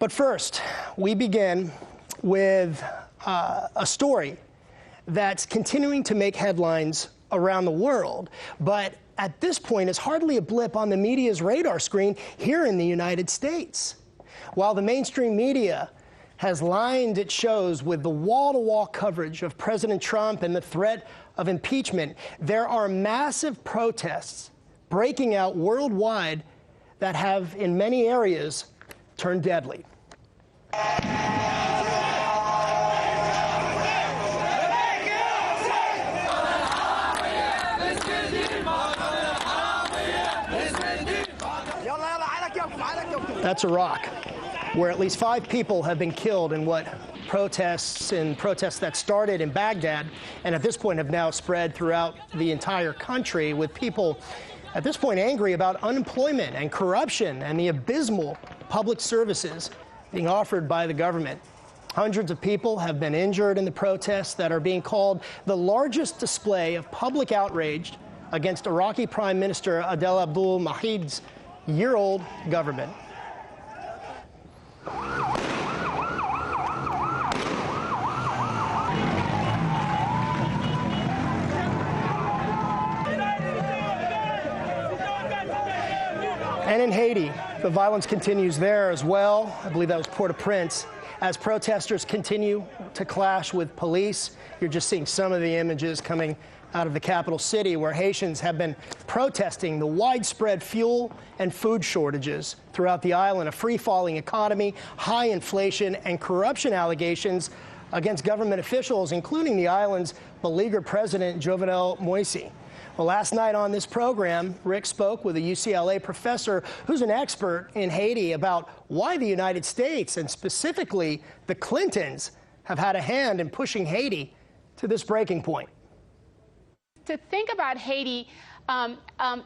But first, we begin with a story that's continuing to make headlines around the world, but at this point is hardly a blip on the media's radar screen here in the United States. While the mainstream media has lined its shows with the wall-to-wall coverage of President Trump and the threat of impeachment, there are massive protests breaking out worldwide that have, in many areas, turned deadly. That's Iraq, where at least 5 people have been killed in what protests that started in Baghdad and at this point have now spread throughout the entire country, with people at this point angry about unemployment and corruption and the abysmal public services being offered by the government. Hundreds of people have been injured in the protests that are being called the largest display of public outrage against Iraqi Prime Minister Adel Abdul Mahdi's year-old government. And in Haiti, the violence continues there as well. I believe that was Port-au-Prince. As protesters continue to clash with police, you're just seeing some of the images coming out of the capital city, where Haitians have been protesting the widespread fuel and food shortages throughout the island, a free-falling economy, high inflation, and corruption allegations against government officials, including the island's beleaguered president, Jovenel Moïse. Well, last night on this program, Rick spoke with a UCLA professor who's an expert in Haiti about why the United States, and specifically the Clintons, have had a hand in pushing Haiti to this breaking point. To think about Haiti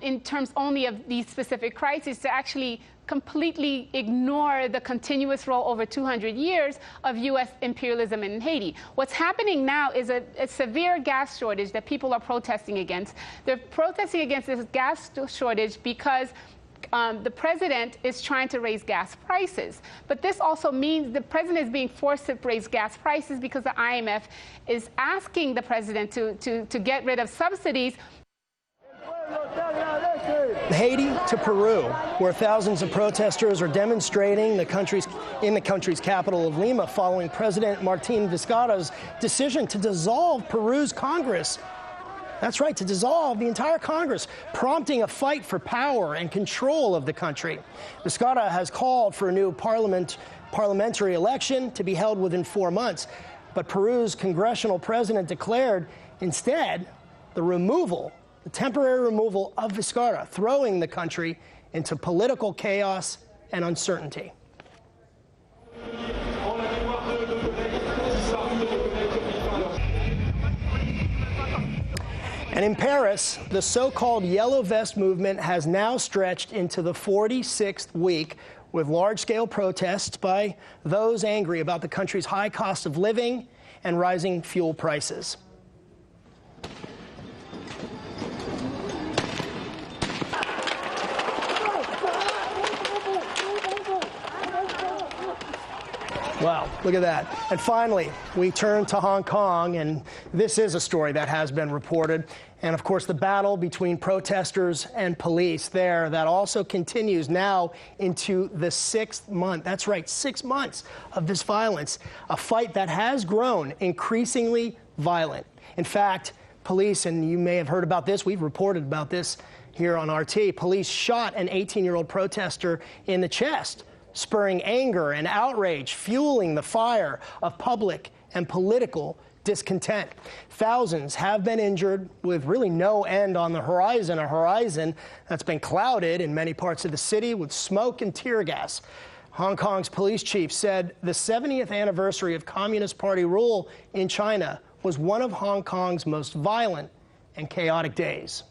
in terms only of these specific crises, to actually completely ignore the continuous role over 200 years of U.S. imperialism in Haiti. What's happening now is a severe gas shortage that people are protesting against. They're protesting against this gas shortage because the president is trying to raise gas prices. But this also means the president is being forced to raise gas prices because the IMF is asking the president to get rid of subsidies. Haiti to Peru, where thousands of protesters are demonstrating in the country's capital of Lima following President Martin Vizcarra's decision to dissolve Peru's Congress. That's right, to dissolve the entire Congress, prompting a fight for power and control of the country. Vizcarra has called for a new parliamentary election to be held within 4 months. But Peru's congressional president declared instead the temporary removal of Vizcarra, throwing the country into political chaos and uncertainty. And in Paris, the so-called Yellow Vest movement has now stretched into the 46th week, with large-scale protests by those angry about the country's high cost of living and rising fuel prices. Wow, look at that. And finally, we turn to Hong Kong, and this is a story that has been reported. And of course, the battle between protesters and police there, that also continues now into the 6th month. That's right, 6 months of this violence, a fight that has grown increasingly violent. In fact, police, and you may have heard about this, we've reported about this here on RT, police shot an 18-year-old protester in the chest, spurring anger and outrage, fueling the fire of public and political discontent. Thousands have been injured, with really no end on the horizon, a horizon that's been clouded in many parts of the city with smoke and tear gas. Hong Kong's police chief said the 70th anniversary of Communist Party rule in China was one of Hong Kong's most violent and chaotic days.